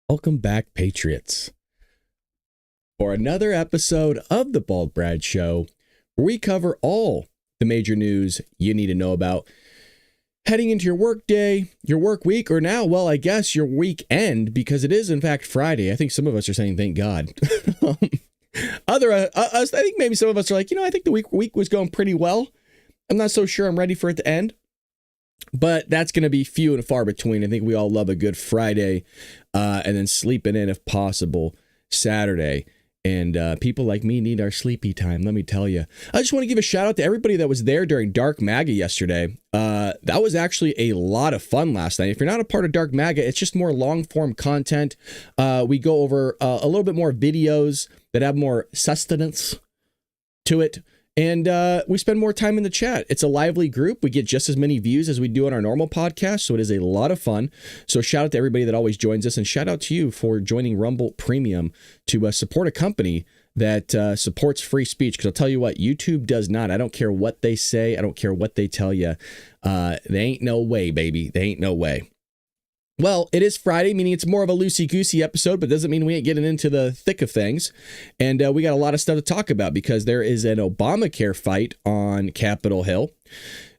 Welcome back, Patriots, for another episode of The Bald Brad Show, where we cover all the major news you need to know about heading into your work day, your work week, or now, well, I guess your weekend, because it is, in fact, Friday. I think some of us are saying, thank God. I think maybe some of us are like, I think the week was going pretty well. I'm not so sure I'm ready for it to end. But that's going to be few and far between. I think we all love a good Friday and then sleeping in, if possible, Saturday. And people like me need our sleepy time, let me tell you. I just want to give a shout out to everybody that was there during Dark MAGA yesterday. That was actually a lot of fun last night. If you're not a part of Dark MAGA, it's just more long form content. We go over a little bit more videos that have more sustenance to it. And we spend more time in the chat. It's a lively group. We get just as many views as we do on our normal podcast. So it is a lot of fun. So shout out to everybody that always joins us. And shout out to you for joining Rumble Premium to support a company that supports free speech. Because I'll tell you what, YouTube does not. I don't care what they say. I don't care what they tell you. They ain't no way, baby. They ain't no way. Well, it is Friday, meaning it's more of a loosey-goosey episode, but doesn't mean we ain't getting into the thick of things. And we got a lot of stuff to talk about because there is an Obamacare fight on Capitol Hill.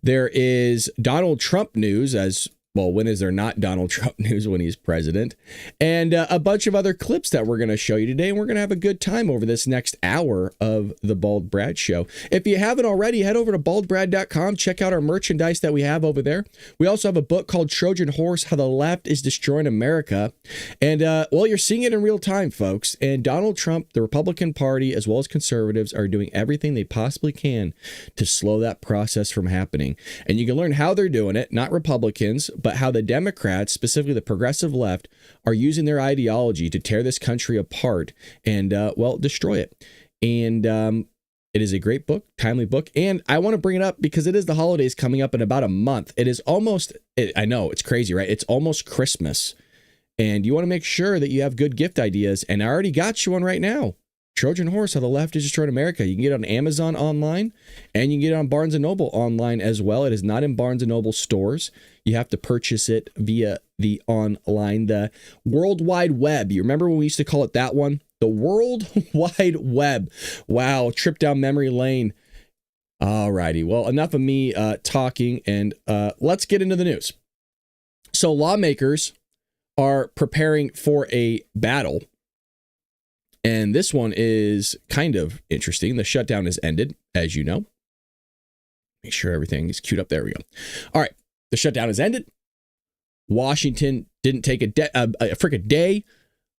There is Donald Trump news as well. When is there not Donald Trump news when he's president? And a bunch of other clips that we're going to show you today. And we're going to have a good time over this next hour of the Bald Brad Show. If you haven't already, head over to baldbrad.com. Check out our merchandise that we have over there. We also have a book called Trojan Horse, How the Left is Destroying America. And well, you're seeing it in real time, folks. And Donald Trump, the Republican Party, as well as conservatives, are doing everything they possibly can to slow that process from happening. And you can learn how they're doing it, not Republicans, but how the Democrats, specifically the progressive left, are using their ideology to tear this country apart and, well, destroy it. And it is a great book, timely book. And I want to bring it up because it is the holidays coming up in about a month. It is almost, I know, it's crazy, right? It's almost Christmas. And you want to make sure that you have good gift ideas. And I already got you one right now. Trojan Horse, How the Left is Destroying America. You can get it on Amazon online, and you can get it on Barnes & Noble online as well. It is not in Barnes & Noble stores. You have to purchase it via the online, the World Wide Web. You remember when we used to call it that one? The World Wide Web. Wow, trip down memory lane. All righty. Well, enough of me talking, and let's get into the news. So lawmakers are preparing for a battle. And this one is kind of interesting. The shutdown has ended, as you know. Make sure everything is queued up. There we go. All right. The shutdown has ended. Washington didn't take a freaking day,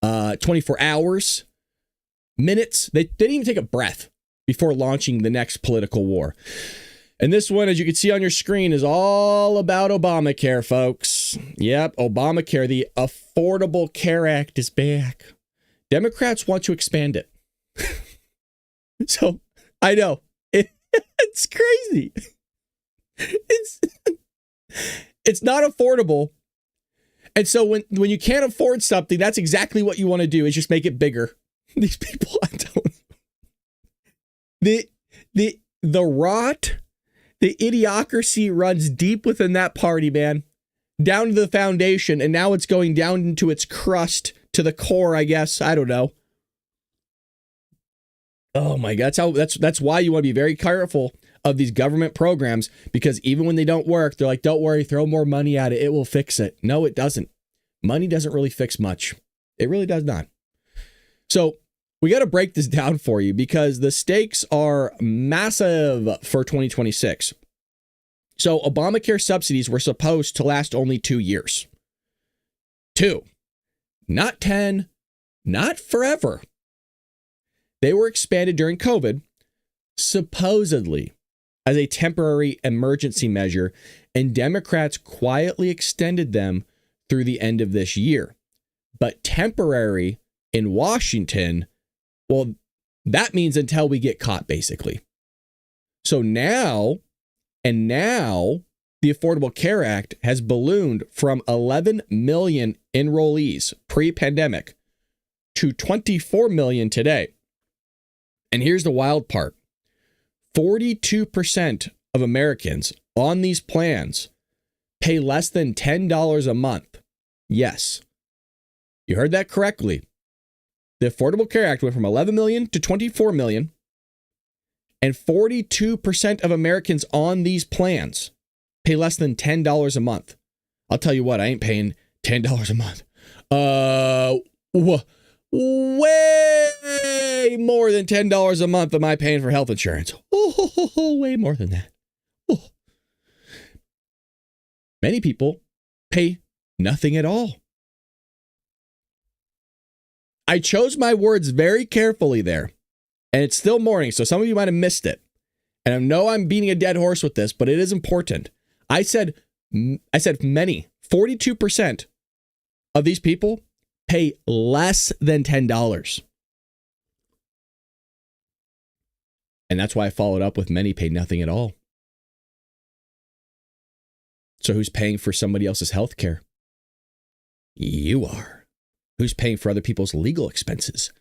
24 hours, minutes. They didn't even take a breath before launching the next political war. And this one, as you can see on your screen, is all about Obamacare, folks. Yep, Obamacare, the Affordable Care Act is back. Democrats want to expand it. So I know it's crazy. It's not affordable. And so when you can't afford something, that's exactly what you want to do is just make it bigger. These people, I don't. The rot, the idiocracy runs deep within that party, man. Down to the foundation, and now it's going down into its crust. To the core, I guess. I don't know. Oh my God. That's why you want to be very careful of these government programs, because even when they don't work, they're like, don't worry, throw more money at it. It will fix it. No, it doesn't. Money doesn't really fix much. It really does not. So we got to break this down for you because the stakes are massive for 2026. So Obamacare subsidies were supposed to last only 2 years. 2. Not 10, not forever. They were expanded during COVID, supposedly as a temporary emergency measure, and Democrats quietly extended them through the end of this year. But temporary in Washington, well, that means until we get caught, basically. So now the Affordable Care Act has ballooned from 11 million enrollees pre-pandemic to 24 million today. And here's the wild part. 42% of Americans on these plans pay less than $10 a month. Yes. You heard that correctly. The Affordable Care Act went from 11 million to 24 million, and 42% of Americans on these plans pay less than $10 a month. I'll tell you what, I ain't paying $10 a month. Way more than $10 a month am I paying for health insurance. Way more than that. Oh. Many people pay nothing at all. I chose my words very carefully there, and it's still morning, so some of you might have missed it. And I know I'm beating a dead horse with this, but it is important. I said many, 42% of these people pay less than $10. And that's why I followed up with many pay nothing at all. So who's paying for somebody else's health care? You are. Who's paying for other people's legal expenses?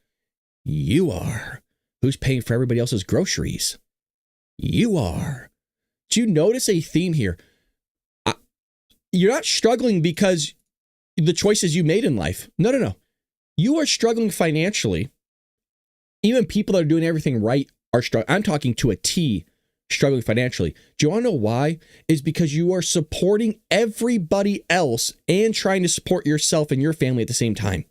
You are. Who's paying for everybody else's groceries? You are. Do you notice a theme here? You're not struggling because the choices you made in life. No. You are struggling financially. Even people that are doing everything right are struggling. I'm talking to a T, struggling financially. Do you want to know why? It's because you are supporting everybody else and trying to support yourself and your family at the same time.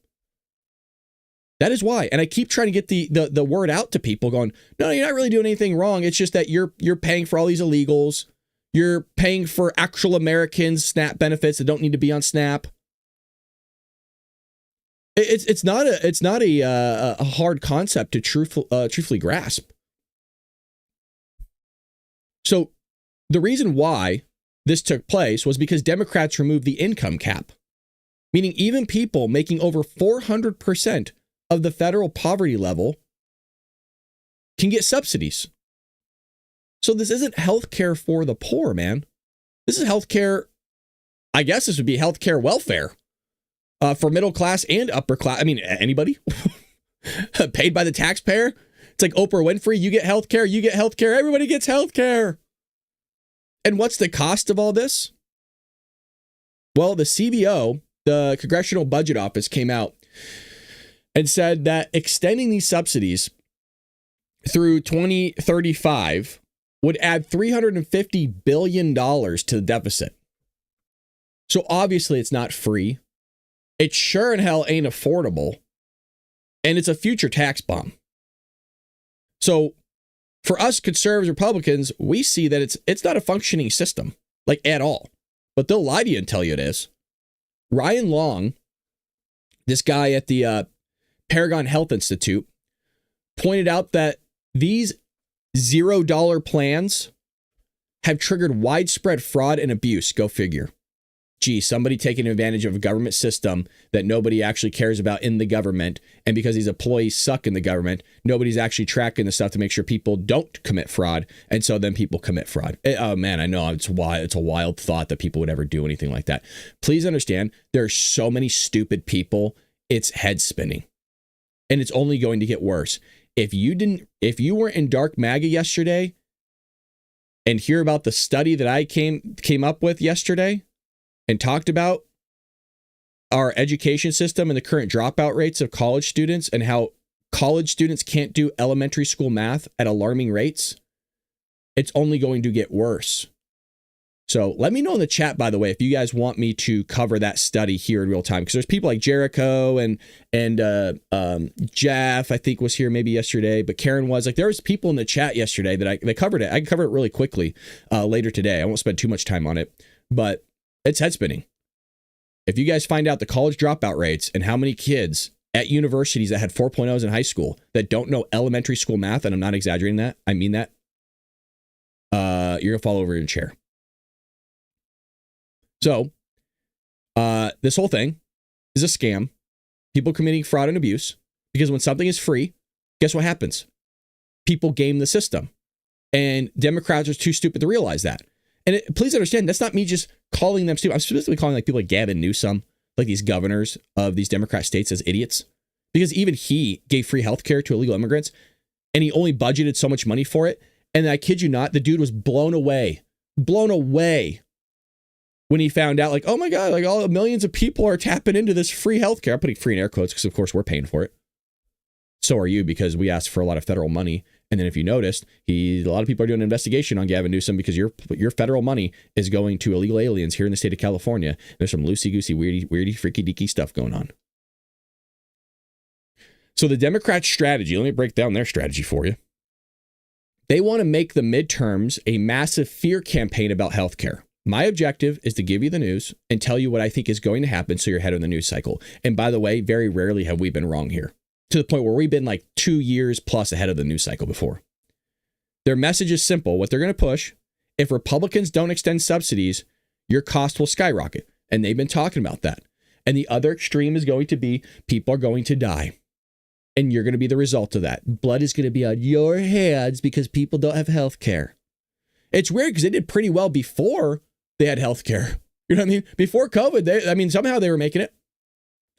That is why. And I keep trying to get the word out to people going, no, you're not really doing anything wrong. It's just that you're paying for all these illegals. You're paying for actual Americans, SNAP benefits that don't need to be on SNAP. It's not a hard concept to truthfully grasp. So the reason why this took place was because Democrats removed the income cap, meaning even people making over 400% of the federal poverty level can get subsidies. So this isn't healthcare for the poor, man. This is healthcare. I guess this would be healthcare welfare for middle class and upper class. I mean, anybody paid by the taxpayer. It's like Oprah Winfrey. You get healthcare. You get healthcare. Everybody gets healthcare. And what's the cost of all this? Well, the CBO, the Congressional Budget Office, came out and said that extending these subsidies through 2035 would add $350 billion to the deficit. So obviously it's not free. It sure in hell ain't affordable. And it's a future tax bomb. So for us conservatives, Republicans, we see that it's not a functioning system, like at all. But they'll lie to you and tell you it is. Ryan Long, this guy at the Paragon Health Institute, pointed out that these $0 plans have triggered widespread fraud and abuse. Go figure. Gee, somebody taking advantage of a government system that nobody actually cares about in the government. And because these employees suck in the government, nobody's actually tracking the stuff to make sure people don't commit fraud. And so then people commit fraud. Oh man, I know it's a wild thought that people would ever do anything like that. Please understand, there are so many stupid people. It's head spinning. And it's only going to get worse. If you weren't in Dark MAGA yesterday and hear about the study that I came up with yesterday and talked about our education system and the current dropout rates of college students and how college students can't do elementary school math at alarming rates, it's only going to get worse. So let me know in the chat, by the way, if you guys want me to cover that study here in real time, because there's people like Jericho and Jeff, I think, was here maybe yesterday, but Karen was like, there was people in the chat yesterday that covered it. I can cover it really quickly later today. I won't spend too much time on it, but it's head spinning. If you guys find out the college dropout rates and how many kids at universities that had 4.0s in high school that don't know elementary school math, and I'm not exaggerating that, I mean that, you're gonna fall over your chair. So, this whole thing is a scam. People committing fraud and abuse, because when something is free, guess what happens? People game the system. And Democrats are too stupid to realize that. And please understand, that's not me just calling them stupid. I'm specifically calling like people like Gavin Newsom, like these governors of these Democrat states, as idiots. Because even he gave free healthcare to illegal immigrants, and he only budgeted so much money for it. And I kid you not, the dude was blown away when he found out, like, oh my God, like all millions of people are tapping into this free healthcare. I'm putting free in air quotes because, of course, we're paying for it. So are you, because we asked for a lot of federal money. And then if you noticed, a lot of people are doing an investigation on Gavin Newsom because your federal money is going to illegal aliens here in the state of California. There's some loosey-goosey, weirdy, freaky-deaky stuff going on. So the Democrats' strategy, let me break down their strategy for you. They want to make the midterms a massive fear campaign about healthcare. My objective is to give you the news and tell you what I think is going to happen so you're ahead of the news cycle. And by the way, very rarely have we been wrong here, to the point where we've been like 2 years plus ahead of the news cycle before. Their message is simple. What they're going to push, if Republicans don't extend subsidies, your cost will skyrocket. And they've been talking about that. And the other extreme is going to be people are going to die. And you're going to be the result of that. Blood is going to be on your hands because people don't have health care. It's weird because they did pretty well before they had health care. You know what I mean? Before COVID, somehow they were making it.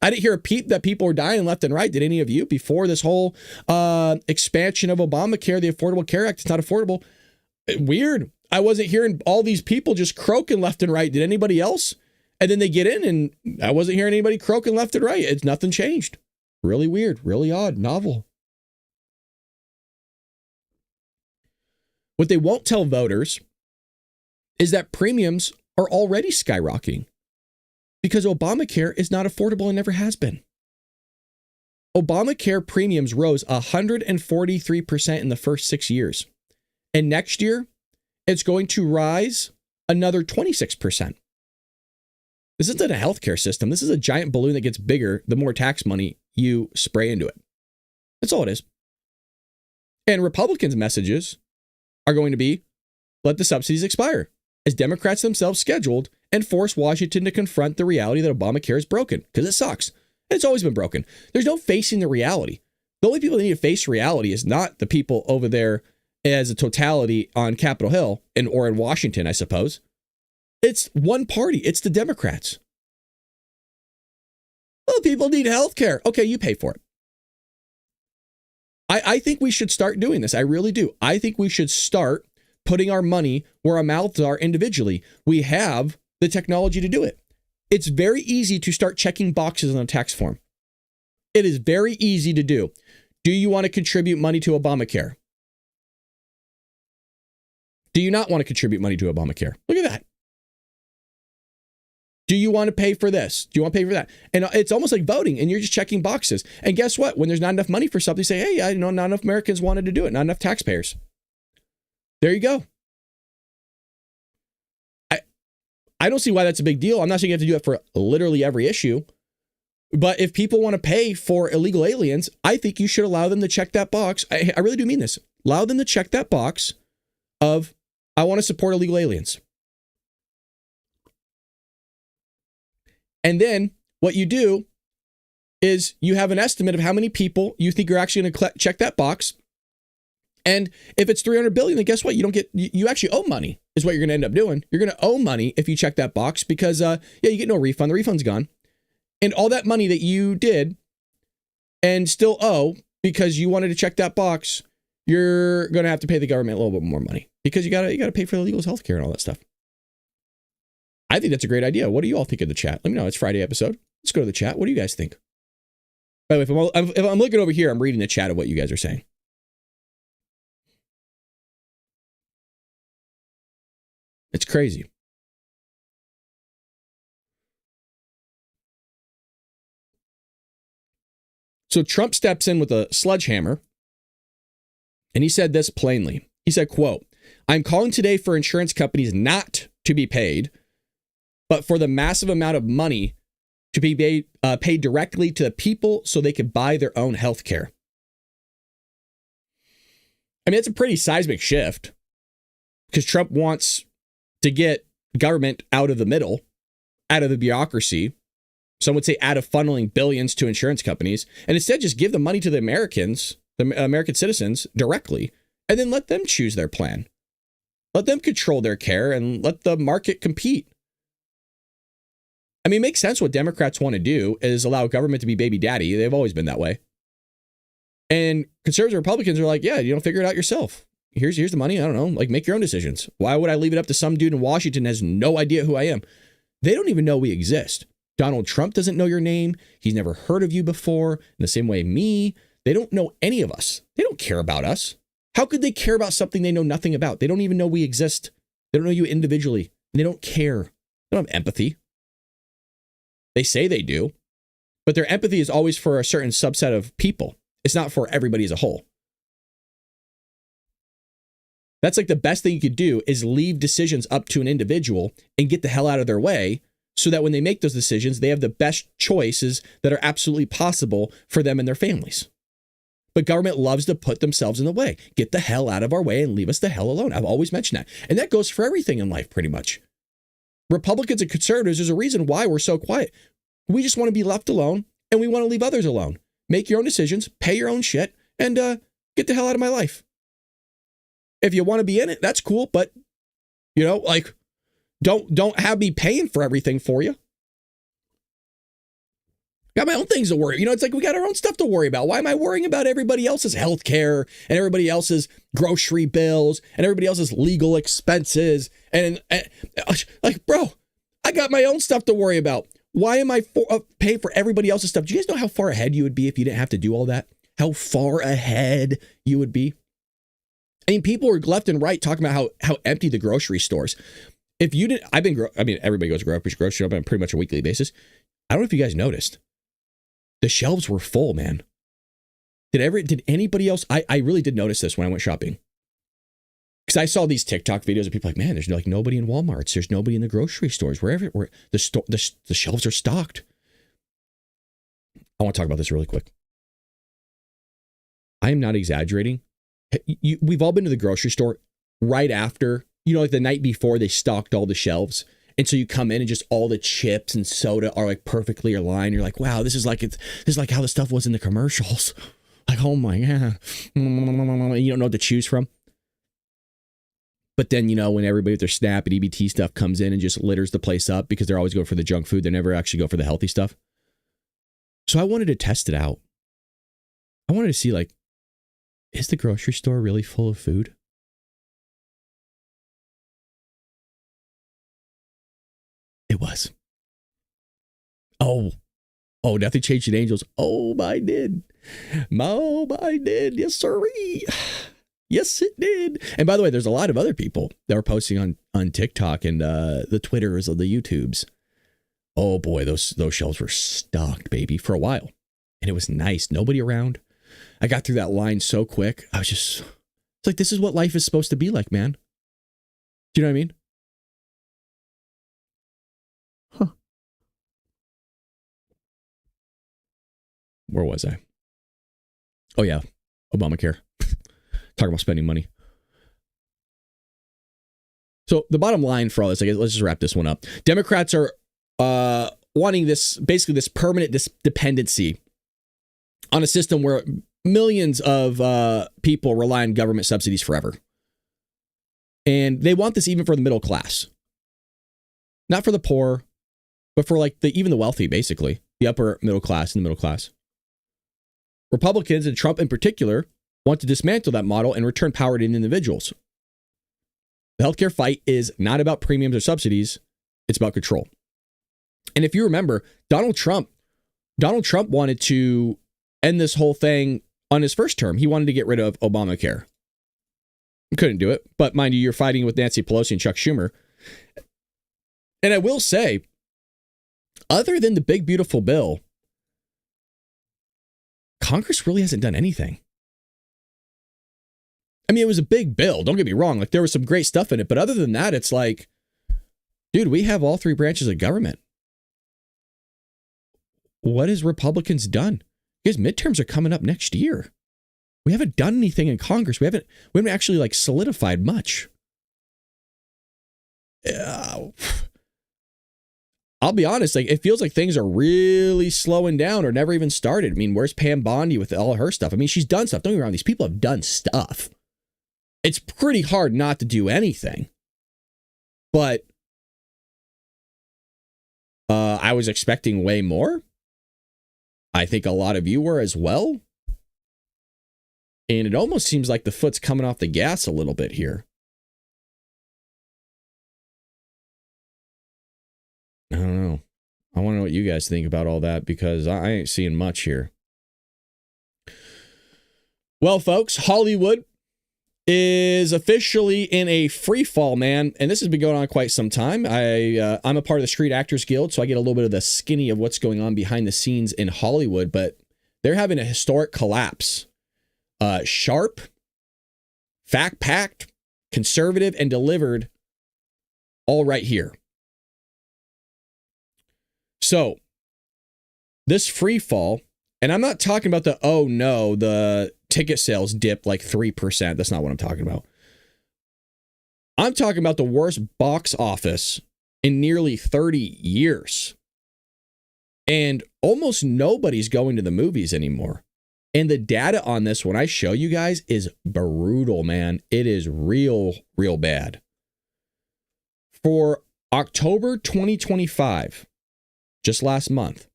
I didn't hear a peep that people were dying left and right. Did any of you? Before this whole expansion of Obamacare, the Affordable Care Act, it's not affordable. Weird. I wasn't hearing all these people just croaking left and right. Did anybody else? And then they get in and I wasn't hearing anybody croaking left and right. It's nothing changed. Really weird, really odd, novel. What they won't tell voters is that premiums are already skyrocketing because Obamacare is not affordable and never has been. Obamacare premiums rose 143% in the first 6 years. And next year, it's going to rise another 26%. This isn't a healthcare system. This is a giant balloon that gets bigger the more tax money you spray into it. That's all it is. And Republicans' messages are going to be, let the subsidies expire, as Democrats themselves scheduled, and force Washington to confront the reality that Obamacare is broken, because it sucks. And it's always been broken. There's no facing the reality. The only people that need to face reality is not the people over there as a totality on Capitol Hill or in Washington, I suppose. It's one party. It's the Democrats. Well, people need health care. Okay, you pay for it. I think we should start doing this. I really do. I think we should start putting our money where our mouths are individually. We have the technology to do it. It's very easy to start checking boxes on a tax form. It is very easy to do. Do you want to contribute money to Obamacare? Do you not want to contribute money to Obamacare? Look at that. Do you want to pay for this? Do you want to pay for that? And it's almost like voting, and you're just checking boxes. And guess what? When there's not enough money for something, you say, hey, I know not enough Americans wanted to do it, not enough taxpayers. There you go. I don't see why that's a big deal. I'm not saying you have to do it for literally every issue. But if people want to pay for illegal aliens, I think you should allow them to check that box. I really do mean this. Allow them to check that box of, I want to support illegal aliens. And then what you do is you have an estimate of how many people you think are actually going to check that box. And if it's $300 billion, then guess what? You actually owe money is what you're going to end up doing. You're going to owe money if you check that box because, you get no refund. The refund's gone. And all that money that you did and still owe because you wanted to check that box, you're going to have to pay the government a little bit more money because you got to pay for the illegals' health care and all that stuff. I think that's a great idea. What do you all think of the chat? Let me know. It's Friday episode. Let's go to the chat. What do you guys think? By the way, if I'm looking over here, I'm reading the chat of what you guys are saying. It's crazy. So Trump steps in with a sledgehammer, and he said this plainly. He said, quote, I'm calling today for insurance companies not to be paid, but for the massive amount of money to be paid directly to the people so they could buy their own health care. I mean, it's a pretty seismic shift because Trump wants to get government out of the middle, out of the bureaucracy. Some would say out of funneling billions to insurance companies, and instead just give the money to the Americans, the American citizens directly, and then let them choose their plan. Let them control their care and let the market compete. I mean, it makes sense what Democrats want to do is allow government to be baby daddy. They've always been that way. And conservative Republicans are like, yeah, figure it out yourself. Here's the money. I don't know, like make your own decisions. Why would I leave it up to some dude in Washington who has no idea who I am? They don't even know we exist. Donald Trump doesn't know your name. He's never heard of you before. In the same way, me, they don't know any of us. They don't care about us. How could they care about something they know nothing about? They don't even know we exist. They don't know you individually. And they don't care. They don't have empathy. They say they do, but their empathy is always for a certain subset of people. It's not for everybody as a whole. That's like the best thing you could do is leave decisions up to an individual and get the hell out of their way so that when they make those decisions, they have the best choices that are absolutely possible for them and their families. But government loves to put themselves in the way. Get the hell out of our way and leave us the hell alone. I've always mentioned that. And that goes for everything in life, pretty much. Republicans and conservatives, there's a reason why we're so quiet. We just want to be left alone and we want to leave others alone. Make your own decisions, pay your own shit, and get the hell out of my life. If you want to be in it, that's cool. But, like, don't have me paying for everything for you. Got my own things to worry. It's like we got our own stuff to worry about. Why am I worrying about everybody else's health care and everybody else's grocery bills and everybody else's legal expenses? And like, bro, I got my own stuff to worry about. Why am I paying for everybody else's stuff? Do you guys know how far ahead you would be if you didn't have to do all that? How far ahead you would be? I mean, people are left and right talking about how empty the grocery stores. If you didn't, everybody goes to grocery shop on pretty much a weekly basis. I don't know if you guys noticed. The shelves were full, man. Did anybody else? I really did notice this when I went shopping. Because I saw these TikTok videos of people like, man, there's like nobody in Walmarts. There's nobody in the grocery stores. Where the shelves are stocked. I want to talk about this really quick. I am not exaggerating. We've all been to the grocery store right after, like the night before they stocked all the shelves. And so you come in and just all the chips and soda are like perfectly aligned. You're like, wow, this is like how the stuff was in the commercials. Like, oh my God. You don't know what to choose from. But then, when everybody with their SNAP and EBT stuff comes in and just litters the place up because they're always going for the junk food. They never actually go for the healthy stuff. So I wanted to test it out. I wanted to see, like, is the grocery store really full of food? It was. Oh, nothing changed in Angels. Oh, I did. Yes, sirree. Yes, it did. And by the way, there's a lot of other people that were posting on TikTok and the Twitters or the YouTubes. Oh boy, those shelves were stocked, baby, for a while. And it was nice. Nobody around. I got through that line so quick. It's like, this is what life is supposed to be like, man. Do you know what I mean? Huh. Where was I? Oh yeah, Obamacare. Talking about spending money. So the bottom line for all this, let's just wrap this one up. Democrats are wanting this permanent dependency on a system where millions of people rely on government subsidies forever. And they want this even for the middle class. Not for the poor, but for like even the wealthy, basically. The upper middle class and the middle class. Republicans, and Trump in particular, want to dismantle that model and return power to individuals. The healthcare fight is not about premiums or subsidies. It's about control. And if you remember, Donald Trump wanted to end this whole thing on his first term. He wanted to get rid of Obamacare. He couldn't do it. But mind you, you're fighting with Nancy Pelosi and Chuck Schumer. And I will say, other than the big, beautiful bill, Congress really hasn't done anything. I mean, it was a big bill. Don't get me wrong. Like, there was some great stuff in it. But other than that, it's like, dude, we have all three branches of government. What has Republicans done? Because midterms are coming up next year. We haven't done anything in Congress. We haven't actually like solidified much. I'll be honest, like, it feels like things are really slowing down or never even started. I mean, where's Pam Bondi with all her stuff? I mean, she's done stuff. Don't get me wrong. These people have done stuff. It's pretty hard not to do anything. But I was expecting way more. I think a lot of you were as well. And it almost seems like the foot's coming off the gas a little bit here. I don't know. I want to know what you guys think about all that because I ain't seeing much here. Well, folks, Hollywood is officially in a free fall, man. And this has been going on quite some time. I'm a part of the Street Actors Guild, so I get a little bit of the skinny of what's going on behind the scenes in Hollywood, but they're having a historic collapse. Sharp, fact-packed, conservative, and delivered all right here. So, this free fall, and I'm not talking about the ticket sales dipped like 3%. That's not what I'm talking about. I'm talking about the worst box office in nearly 30 years. And almost nobody's going to the movies anymore. And the data on this, when I show you guys, is brutal, man. It is real, real bad. For October 2025, just last month,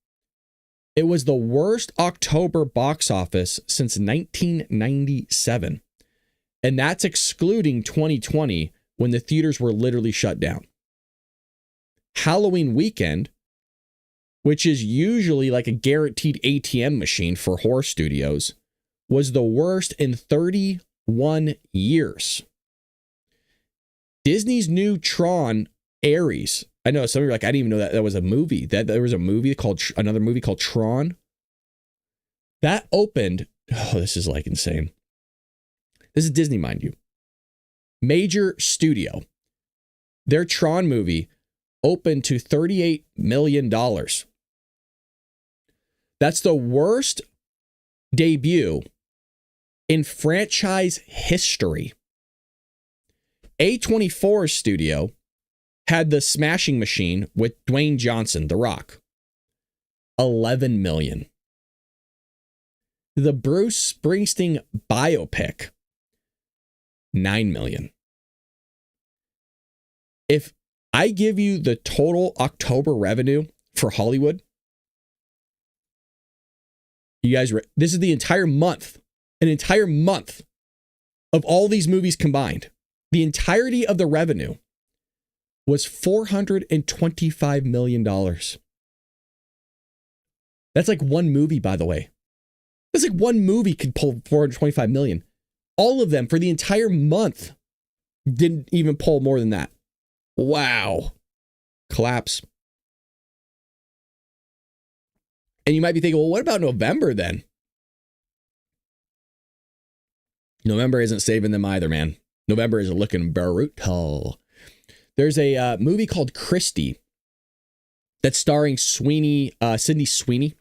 it was the worst October box office since 1997. And that's excluding 2020 when the theaters were literally shut down. Halloween weekend, which is usually like a guaranteed ATM machine for horror studios, was the worst in 31 years. Disney's new Tron Ares. I know some of you are like, I didn't even know that was a movie. That there was another movie called Tron. That opened. Oh, this is like insane. This is Disney, mind you. Major studio. Their Tron movie opened to $38 million. That's the worst debut in franchise history. A24 studio had The Smashing Machine with Dwayne Johnson, The Rock. 11 million. The Bruce Springsteen biopic. 9 million. If I give you the total October revenue for Hollywood, you guys, this is the entire month, an entire month of all these movies combined. The entirety of the revenue was $425 million. That's like one movie, by the way. That's like one movie could pull 425 million. All of them for the entire month didn't even pull more than that. Wow. Collapse. And you might be thinking, well, what about November then? November isn't saving them either, man. November is looking brutal. There's a movie called Christie that's starring Sydney Sweeney.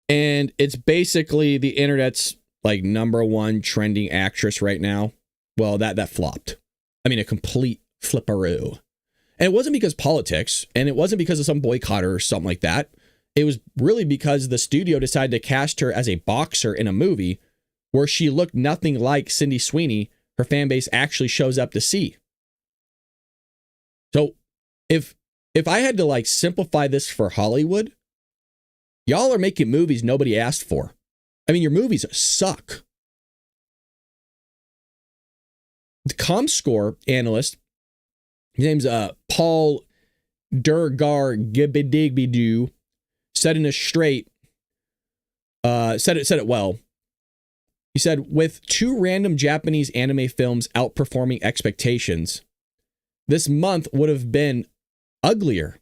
And it's basically the internet's like number one trending actress right now. Well, that flopped. I mean, a complete flipperoo. And it wasn't because politics, and it wasn't because of some boycott or something like that. It was really because the studio decided to cast her as a boxer in a movie where she looked nothing like Sydney Sweeney her fan base actually shows up to see. So if I had to like simplify this for Hollywood, y'all are making movies nobody asked for. I mean, your movies suck. The ComScore analyst, his name's Paul Durgar-Gibbidigbidu, said it well. He said, with two random Japanese anime films outperforming expectations, this month would have been uglier.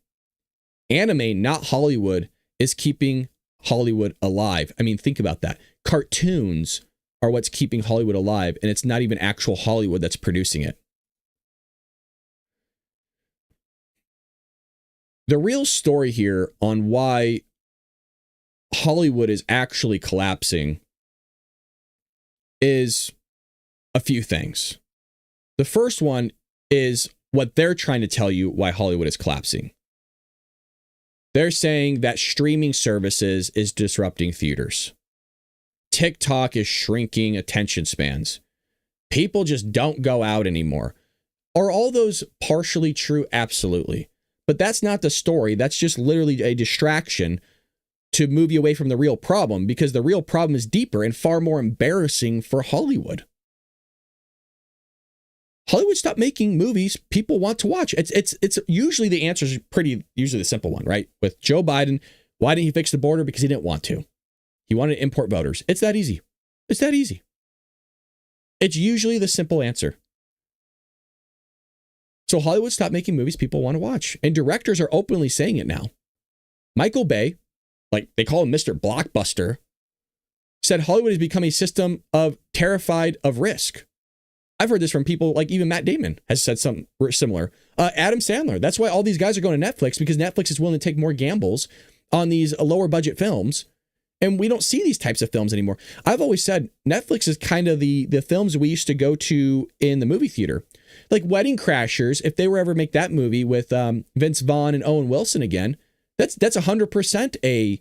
Anime, not Hollywood, is keeping Hollywood alive. I mean, think about that. Cartoons are what's keeping Hollywood alive, and it's not even actual Hollywood that's producing it. The real story here on why Hollywood is actually collapsing is a few things. The first one is what they're trying to tell you why Hollywood is collapsing. They're saying that streaming services is disrupting theaters. TikTok is shrinking attention spans. People just don't go out anymore. Are all those partially true? Absolutely. But that's not the story. That's just literally a distraction to move you away from the real problem, because the real problem is deeper and far more embarrassing for Hollywood. Hollywood stopped making movies people want to watch. It's usually the answer is usually the simple one, right? With Joe Biden, why didn't he fix the border? Because he didn't want to. He wanted to import voters. It's that easy. It's that easy. It's usually the simple answer. So Hollywood stopped making movies people want to watch. And directors are openly saying it now. Michael Bay, like they call him Mr. Blockbuster, said Hollywood has become a system of terrified of risk. I've heard this from people like even Matt Damon has said something similar. Adam Sandler. That's why all these guys are going to Netflix, because Netflix is willing to take more gambles on these lower budget films. And we don't see these types of films anymore. I've always said Netflix is kind of the films we used to go to in the movie theater. Like Wedding Crashers, if they were ever make that movie with Vince Vaughn and Owen Wilson again, that's 100% a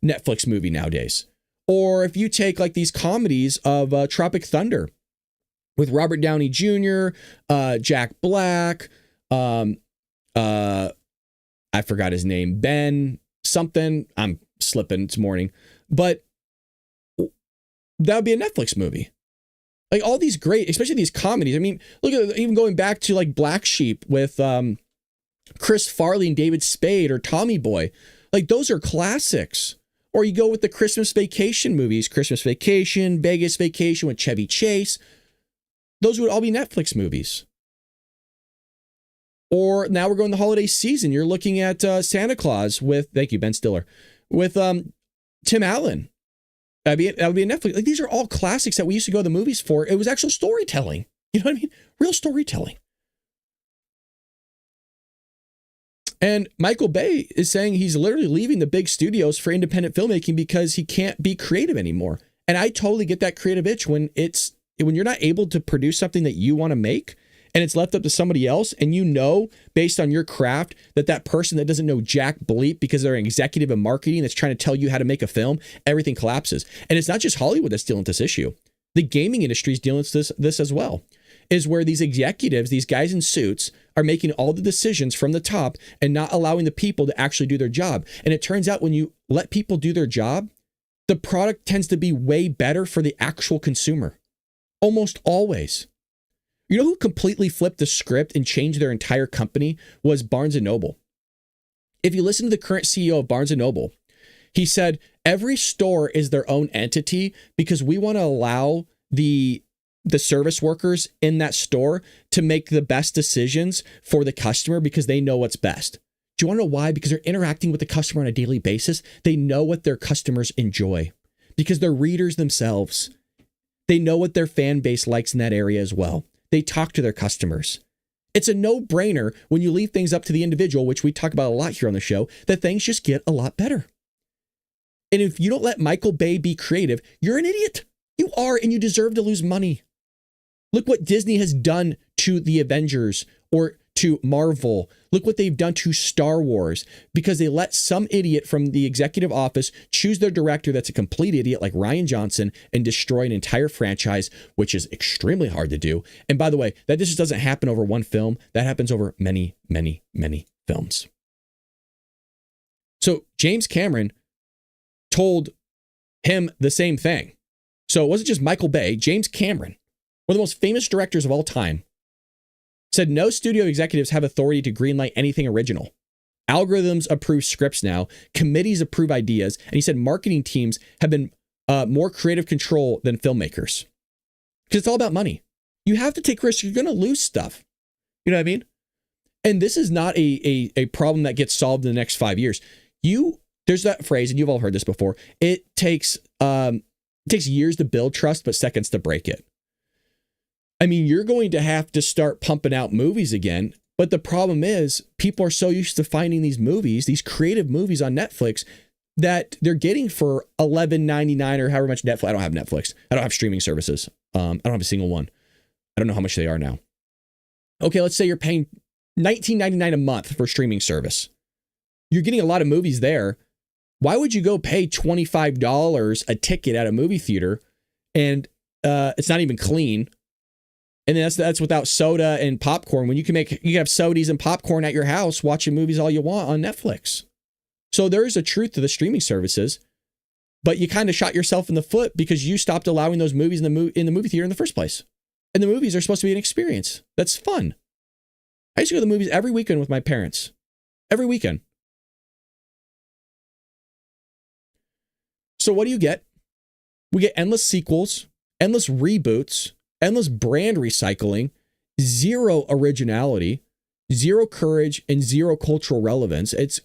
Netflix movie nowadays. Or if you take like these comedies of Tropic Thunder with Robert Downey Jr., Jack Black, I forgot his name, Ben something. I'm slipping, it's morning. But that would be a Netflix movie. Like all these great, especially these comedies. I mean, look at even going back to like Black Sheep with Chris Farley and David Spade, or Tommy Boy. Like those are classics. Or you go with the Christmas Vacation movies, Christmas Vacation, Vegas Vacation with Chevy Chase. Those would all be Netflix movies. Or now we're going the holiday season. You're looking at Santa Claus with, thank you, Ben Stiller, with Tim Allen. That would be a Netflix. Like these are all classics that we used to go to the movies for. It was actual storytelling. You know what I mean? Real storytelling. And Michael Bay is saying he's literally leaving the big studios for independent filmmaking because he can't be creative anymore. And I totally get that creative itch when you're not able to produce something that you want to make and it's left up to somebody else, and you know, based on your craft, that person that doesn't know jack bleep because they're an executive in marketing that's trying to tell you how to make a film, everything collapses. And it's not just Hollywood that's dealing with this issue. The gaming industry is dealing with this as well, is where these executives, these guys in suits, are making all the decisions from the top and not allowing the people to actually do their job. And it turns out when you let people do their job, the product tends to be way better for the actual consumer. Almost always. You know who completely flipped the script and changed their entire company was Barnes & Noble. If you listen to the current CEO of Barnes & Noble, he said, every store is their own entity because we want to allow the service workers in that store to make the best decisions for the customer because they know what's best. Do you want to know why? Because they're interacting with the customer on a daily basis. They know what their customers enjoy because they're readers themselves. They know what their fan base likes in that area as well. They talk to their customers. It's a no-brainer when you leave things up to the individual, which we talk about a lot here on the show, that things just get a lot better. And if you don't let Michael Bay be creative, you're an idiot. You are, and you deserve to lose money. Look what Disney has done to the Avengers or to Marvel. Look what they've done to Star Wars because they let some idiot from the executive office choose their director that's a complete idiot like Rian Johnson and destroy an entire franchise, which is extremely hard to do. And by the way, that just doesn't happen over one film. That happens over many, many, many films. So James Cameron told him the same thing. So it wasn't just Michael Bay. James Cameron, one of the most famous directors of all time, said no studio executives have authority to greenlight anything original. Algorithms approve scripts now. Committees approve ideas. And he said marketing teams have been more creative control than filmmakers. Because it's all about money. You have to take risks. You're going to lose stuff. You know what I mean? And this is not a problem that gets solved in the next 5 years. There's that phrase, and you've all heard this before. It takes years to build trust, but seconds to break it. I mean, you're going to have to start pumping out movies again. But the problem is people are so used to finding these movies, these creative movies on Netflix that they're getting for $11.99 or however much Netflix. I don't have Netflix. I don't have streaming services. I don't have a single one. I don't know how much they are now. Okay, let's say you're paying $19.99 a month for streaming service. You're getting a lot of movies there. Why would you go pay $25 a ticket at a movie theater and it's not even clean? And that's without soda and popcorn when you can have sodies and popcorn at your house watching movies all you want on Netflix. So there is a truth to the streaming services, but you kind of shot yourself in the foot because you stopped allowing those movies in the movie theater in the first place. And the movies are supposed to be an experience. That's fun. I used to go to the movies every weekend with my parents. Every weekend. So what do you get? We get endless sequels, endless reboots, endless brand recycling, zero originality, zero courage, and zero cultural relevance. It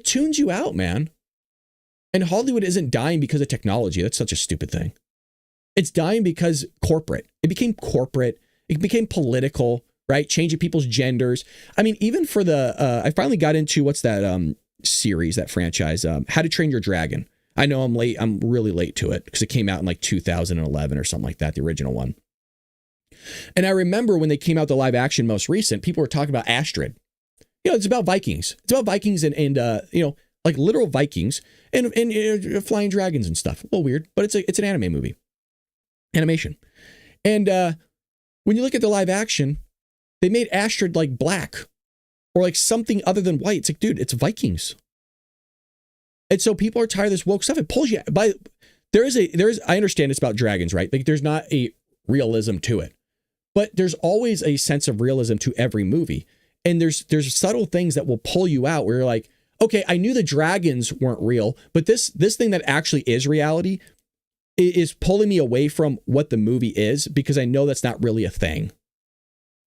tunes you out, man. And Hollywood isn't dying because of technology. That's such a stupid thing. It's dying because corporate. It became corporate. It became political, right? Changing people's genders. I mean, even for I finally got into what's that series, that franchise, How to Train Your Dragon. I know I'm late. I'm really late to it because it came out in like 2011 or something like that, the original one. And I remember when they came out the live action most recent, people were talking about Astrid. You know, it's about Vikings. It's about Vikings and you know, like literal Vikings and flying dragons and stuff. A little weird, but it's an anime movie. Animation. And when you look at the live action, they made Astrid like black or like something other than white. It's like, dude, it's Vikings. And so people are tired of this woke stuff. It pulls you by I understand it's about dragons, right? Like there's not a realism to it, but there's always a sense of realism to every movie. And there's subtle things that will pull you out where you're like, okay, I knew the dragons weren't real, but this thing that actually is reality is pulling me away from what the movie is because I know that's not really a thing.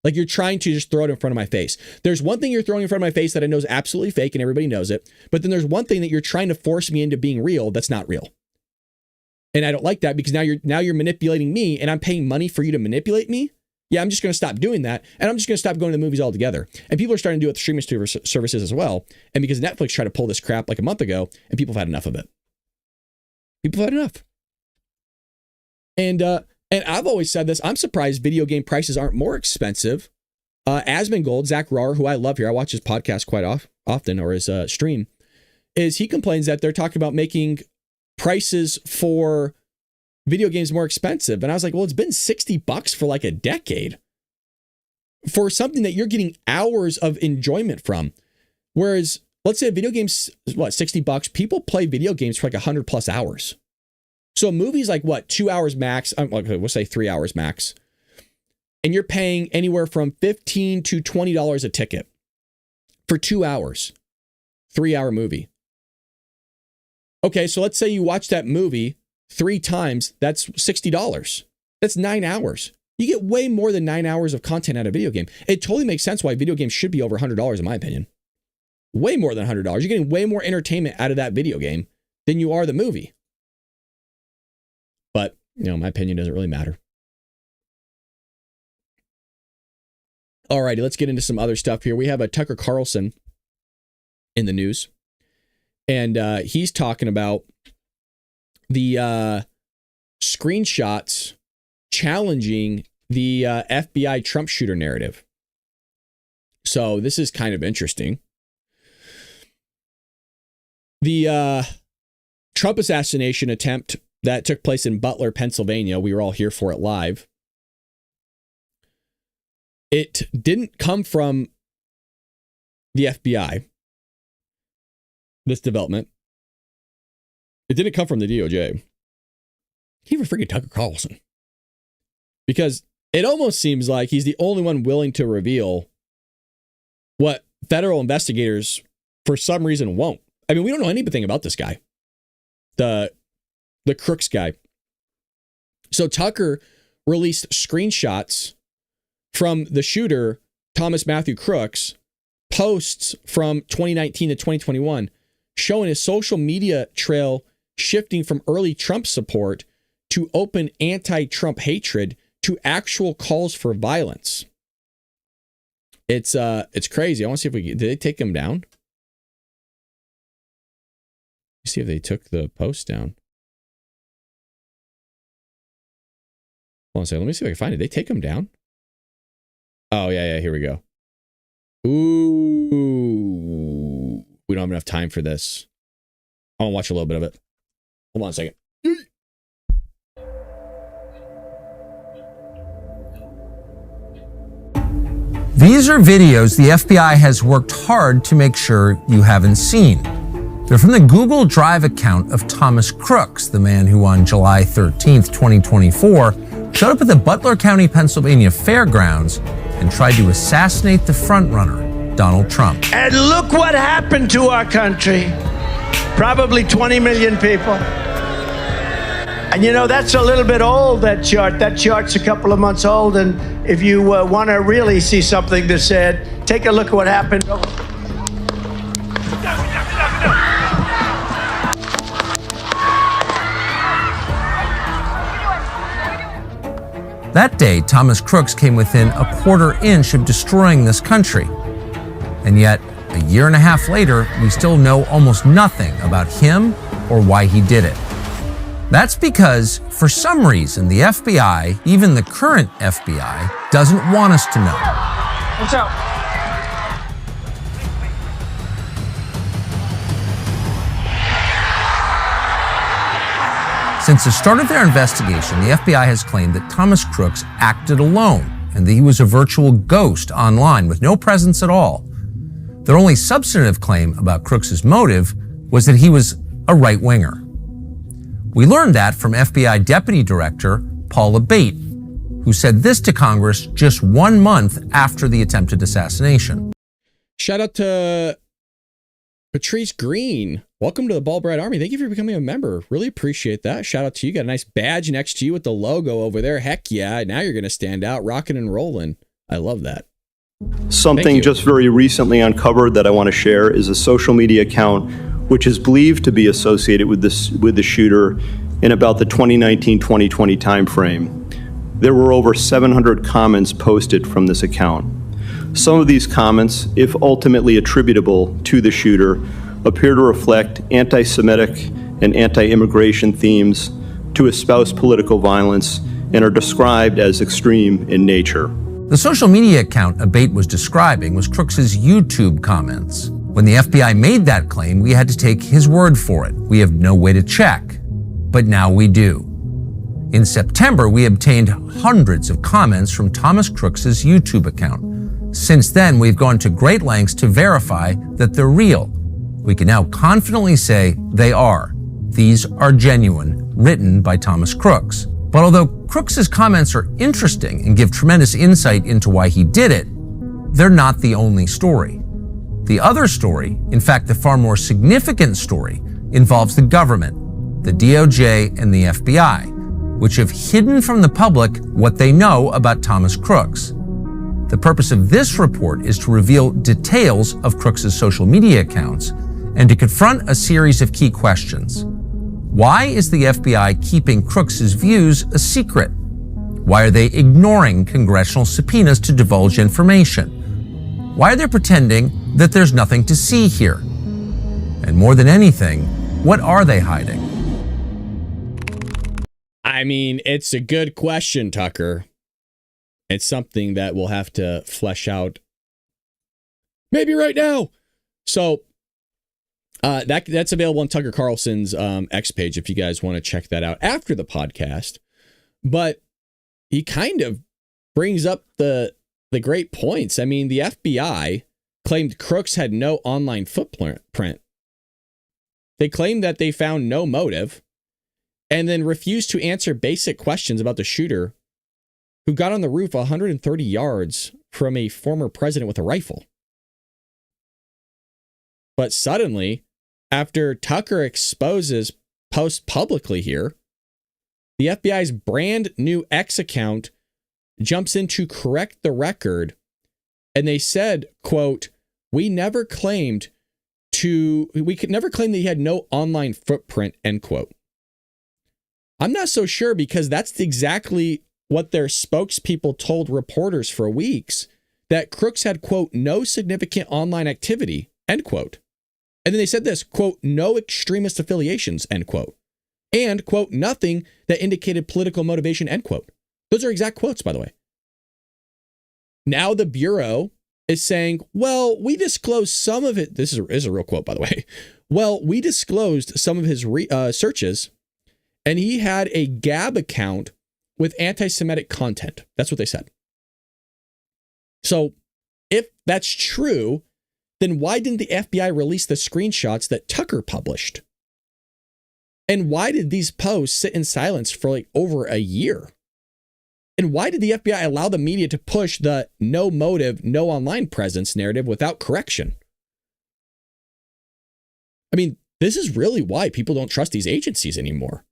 Like you're trying to just throw it in front of my face. There's one thing you're throwing in front of my face that I know is absolutely fake and everybody knows it. But then there's one thing that you're trying to force me into being real that's not real. And I don't like that because now you're manipulating me and I'm paying money for you to manipulate me. Yeah, I'm just going to stop doing that. And I'm just going to stop going to the movies altogether. And people are starting to do it with streaming services as well. And because Netflix tried to pull this crap like a month ago and people have had enough of it. People have had enough. And I've always said this, I'm surprised video game prices aren't more expensive. Asmongold, Zach Rohr, who I love here, I watch his podcast quite often, or his stream, is he complains that they're talking about making prices for video games more expensive. And I was like, well, it's been $60 for like a decade for something that you're getting hours of enjoyment from. Whereas, let's say a video game's, $60? People play video games for like 100 plus hours. So a movie's like 2 hours max. We'll say 3 hours max. And you're paying anywhere from $15 to $20 a ticket for 2 hours, 3 hour movie. Okay. So let's say you watch that movie 3 times. That's $60. That's 9 hours. You get way more than 9 hours of content out of a video game. It totally makes sense why video games should be over $100 in my opinion. Way more than $100. You're getting way more entertainment out of that video game than you are the movie. But, you know, my opinion doesn't really matter. All righty, let's get into some other stuff here. We have a Tucker Carlson in the news. And he's talking about the screenshots challenging the FBI Trump shooter narrative. So this is kind of interesting. The Trump assassination attempt that took place in Butler, Pennsylvania. We were all here for it live. It didn't come from the FBI, this development. It didn't come from the DOJ. Even freaking Tucker Carlson. Because it almost seems like he's the only one willing to reveal what federal investigators, for some reason, won't. I mean, we don't know anything about this guy. The Crooks guy. So Tucker released screenshots from the shooter, Thomas Matthew Crooks, posts from 2019 to 2021, showing his social media trail shifting from early Trump support to open anti-Trump hatred to actual calls for violence. It's crazy. I want to see if did they take him down? See if they took the post down. Hold on a second. Let me see if I can find it. Did they take him down? Oh, yeah. Here we go. Ooh. We don't have enough time for this. I want to watch a little bit of it. Hold on a second. These are videos the FBI has worked hard to make sure you haven't seen. They're from the Google Drive account of Thomas Crooks, the man who on July 13th, 2024, showed up at the Butler County, Pennsylvania fairgrounds and tried to assassinate the frontrunner, Donald Trump. And look what happened to our country. Probably 20 million people. And you know, that's a little bit old, that chart. That chart's a couple of months old. And if you want to really see something that's said, take a look at what happened. That day, Thomas Crooks came within a quarter inch of destroying this country. And yet, a year and a half later, we still know almost nothing about him or why he did it. That's because, for some reason, the FBI, even the current FBI, doesn't want us to know. What's up? Since the start of their investigation, the FBI has claimed that Thomas Crooks acted alone and that he was a virtual ghost online with no presence at all. Their only substantive claim about Crooks' motive was that he was a right-winger. We learned that from FBI Deputy Director Paul Abate, who said this to Congress just 1 month after the attempted assassination. Shout out to Patrice Green. Welcome to the Ball Bread Army. Thank you for becoming a member. Really appreciate that. Shout out to you. Got a nice badge next to you with the logo over there. Heck yeah. Now you're going to stand out, rocking and rolling. I love that. Something just very recently uncovered that I want to share is a social media account which is believed to be associated with the shooter in about the 2019-2020 timeframe. There were over 700 comments posted from this account. Some of these comments, if ultimately attributable to the shooter, appear to reflect anti-Semitic and anti-immigration themes, to espouse political violence, and are described as extreme in nature. The social media account Abate was describing was Crooks' YouTube comments. When the FBI made that claim, we had to take his word for it. We have no way to check, but now we do. In September, we obtained hundreds of comments from Thomas Crooks' YouTube account. Since then, we've gone to great lengths to verify that they're real. We can now confidently say they are. These are genuine, written by Thomas Crooks. But although Crooks' comments are interesting and give tremendous insight into why he did it, they're not the only story. The other story, in fact the far more significant story, involves the government, the DOJ and the FBI, which have hidden from the public what they know about Thomas Crooks. The purpose of this report is to reveal details of Crooks' social media accounts and to confront a series of key questions. Why is the FBI keeping Crooks' views a secret? Why are they ignoring congressional subpoenas to divulge information? Why are they pretending that there's nothing to see here? And more than anything, what are they hiding? I mean, it's a good question, Tucker. It's something that we'll have to flesh out maybe right now. So that's available on Tucker Carlson's X page if you guys want to check that out after the podcast. But he kind of brings up the great points. I mean, the FBI claimed Crooks had no online footprint. They claimed that they found no motive and then refused to answer basic questions about the shooter who got on the roof 130 yards from a former president with a rifle. But suddenly, after Tucker exposes posts publicly here, the FBI's brand new X account jumps in to correct the record. And they said, quote, we could never claim that he had no online footprint, end quote. I'm not so sure because that's exactly what their spokespeople told reporters for weeks, that Crooks had, quote, no significant online activity, end quote. And then they said this, quote, no extremist affiliations, end quote. And, quote, nothing that indicated political motivation, end quote. Those are exact quotes, by the way. Now the Bureau is saying, well, we disclosed some of it. This is a real quote, by the way. Well, we disclosed some of his searches, and he had a Gab account with anti-Semitic content. That's what they said. So if that's true, then why didn't the FBI release the screenshots that Tucker published? And why did these posts sit in silence for like over a year? And why did the FBI allow the media to push the no motive, no online presence narrative without correction? I mean, this is really why people don't trust these agencies anymore.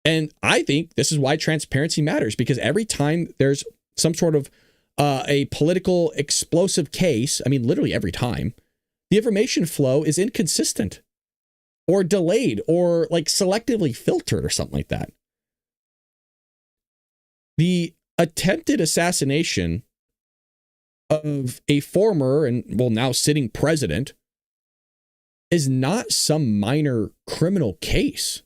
And I think this is why transparency matters, because every time there's some sort of a political explosive case, I mean, literally every time, the information flow is inconsistent or delayed or like selectively filtered or something like that. The attempted assassination of a former and, well, now sitting president is not some minor criminal case.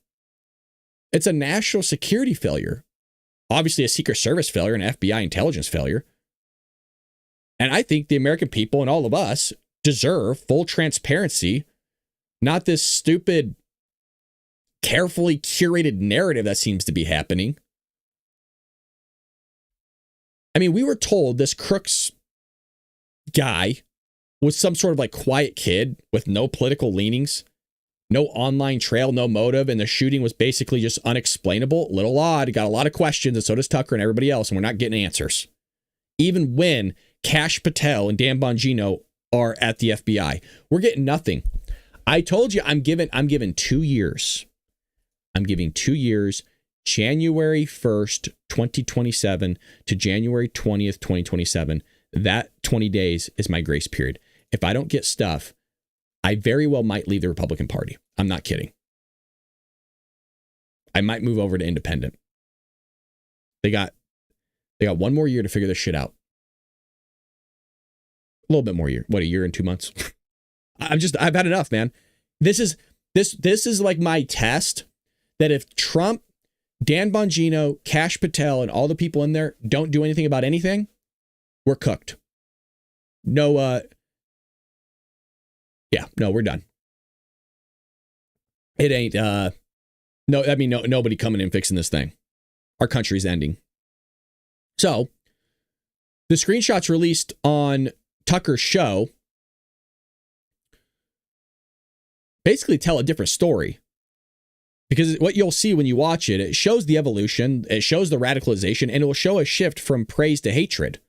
It's a national security failure. Obviously a Secret Service failure, an FBI intelligence failure. And I think the American people and all of us deserve full transparency, not this stupid, carefully curated narrative that seems to be happening. I mean, we were told this Crooks guy was some sort of like quiet kid with no political leanings, no online trail, no motive, and the shooting was basically just unexplainable, a little odd. He got a lot of questions, and so does Tucker and everybody else, and we're not getting answers. Even when Kash Patel and Dan Bongino are at the FBI, we're getting nothing. I told you I'm giving 2 years. I'm giving 2 years, January 1st, 2027 to January 20th, 2027. That 20 days is my grace period. If I don't get stuff, I very well might leave the Republican Party. I'm not kidding. I might move over to independent. They got 1 more year to figure this shit out. A little bit more year. What, a year and 2 months? I've had enough, man. This is like my test that if Trump, Dan Bongino, Kash Patel, and all the people in there don't do anything about anything, we're cooked. No, we're done. It ain't, nobody coming in and fixing this thing. Our country's ending. So, the screenshots released on Tucker's show basically tell a different story. Because what you'll see when you watch it, it shows the evolution, it shows the radicalization, and it will show a shift from praise to hatred.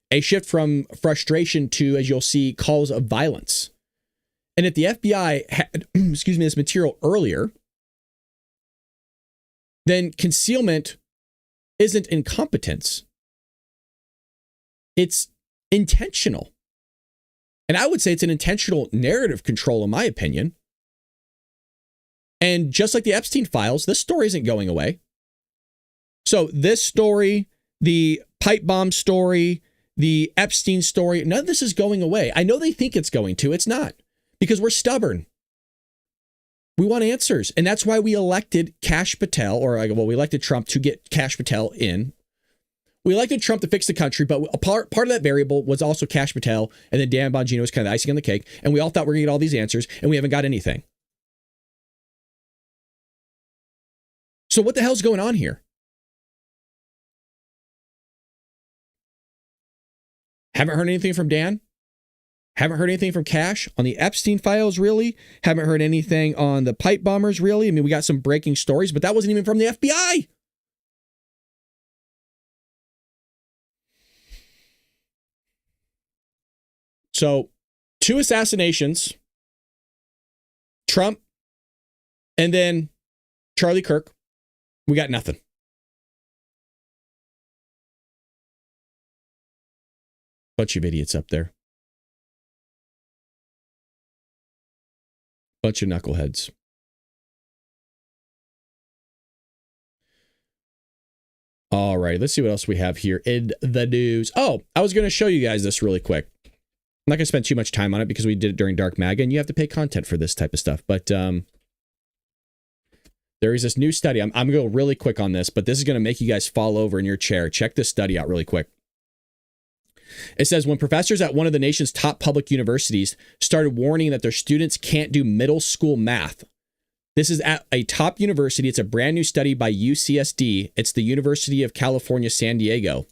A shift from frustration to, as you'll see, calls of violence. And if the FBI had, this material earlier, then concealment isn't incompetence. It's intentional. And I would say it's an intentional narrative control, in my opinion. And just like the Epstein files, this story isn't going away. So this story, the pipe bomb story, the Epstein story, none of this is going away. I know they think it's going to. It's not. Because we're stubborn. We want answers. And that's why we elected Kash Patel, we elected Trump to get Kash Patel in. We elected Trump to fix the country, but a part of that variable was also Kash Patel, and then Dan Bongino was kind of the icing on the cake. And we all thought we were going to get all these answers, and we haven't got anything. So what the hell's going on here? Haven't heard anything from Dan. Haven't heard anything from Kash on the Epstein files, really. Haven't heard anything on the pipe bombers, really. I mean, we got some breaking stories, but that wasn't even from the FBI. So, 2 assassinations, Trump, and then Charlie Kirk. We got nothing. Bunch of idiots up there. Bunch of knuckleheads. All right, let's see what else we have here in the news. Oh, I was going to show you guys this really quick. I'm not going to spend too much time on it because we did it during Dark Maga, and you have to pay content for this type of stuff. But there is this new study. I'm going to go really quick on this, but this is going to make you guys fall over in your chair. Check this study out really quick. It says when professors at one of the nation's top public universities started warning that their students can't do middle school math. This is at a top university. It's a brand new study by UCSD. It's the University of California, San Diego.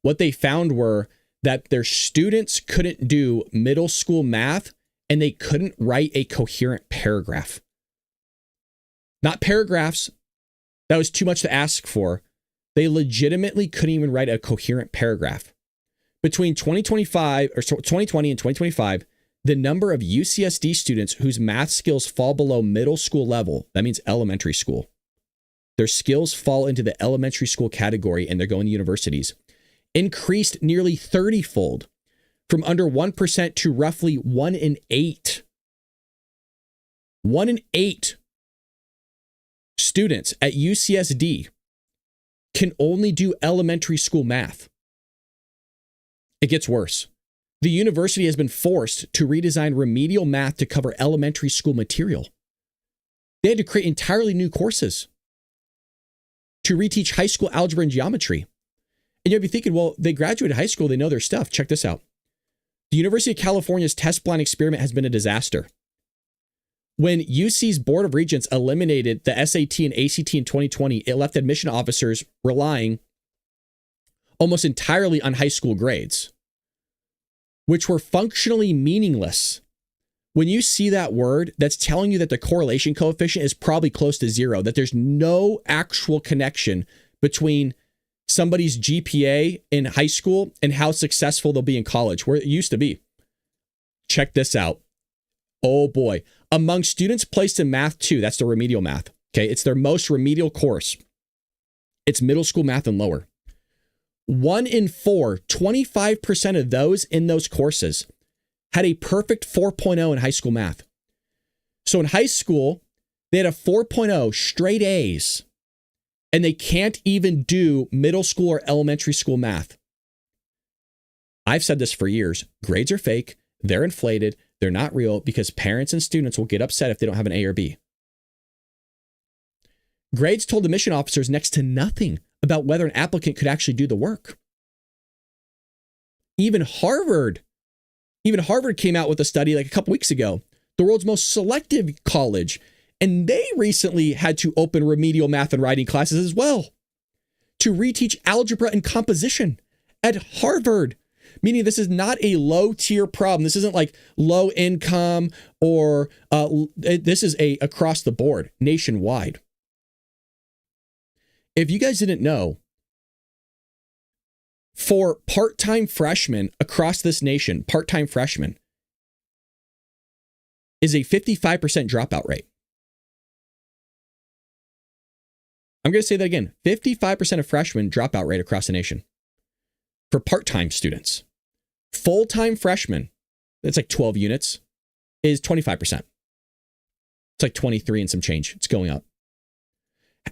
What they found were that their students couldn't do middle school math and they couldn't write a coherent paragraph. Not paragraphs. That was too much to ask for. They legitimately couldn't even write a coherent paragraph. Between 2020 and 2025, the number of UCSD students whose math skills fall below middle school level, that means elementary school, their skills fall into the elementary school category and they're going to universities, increased nearly 30-fold from under 1% to roughly 1 in 8. 1 in 8 students at UCSD can only do elementary school math. It gets worse. The university has been forced to redesign remedial math to cover elementary school material. They had to create entirely new courses to reteach high school algebra and geometry. And you'll be thinking, well, they graduated high school, they know their stuff. Check this out. The University of California's test blind experiment has been a disaster. When UC's Board of Regents eliminated the SAT and ACT in 2020, it left admission officers relying almost entirely on high school grades, which were functionally meaningless. When you see that word, that's telling you that the correlation coefficient is probably close to 0, that there's no actual connection between somebody's GPA in high school and how successful they'll be in college, where it used to be. Check this out. Oh boy. Among students placed in math 2, that's the remedial math. Okay. It's their most remedial course. It's middle school math and lower. 1 in 4, 25% of those in those courses had a perfect 4.0 in high school math. So in high school, they had a 4.0 straight A's, and they can't even do middle school or elementary school math. I've said this for years. Grades are fake. They're inflated. They're not real because parents and students will get upset if they don't have an A or B. Grades told admission officers next to nothing about whether an applicant could actually do the work. Even Harvard came out with a study like a couple weeks ago, the world's most selective college, and they recently had to open remedial math and writing classes as well to reteach algebra and composition at Harvard. Meaning this is not a low tier problem. This isn't like low income or this is a across the board, nationwide. If you guys didn't know, for part-time freshmen across this nation, part-time freshmen is a 55% dropout rate. I'm going to say that again. 55% of freshmen dropout rate across the nation for part-time students. Full-time freshmen, that's like 12 units, is 25%. It's like 23 and some change. It's going up.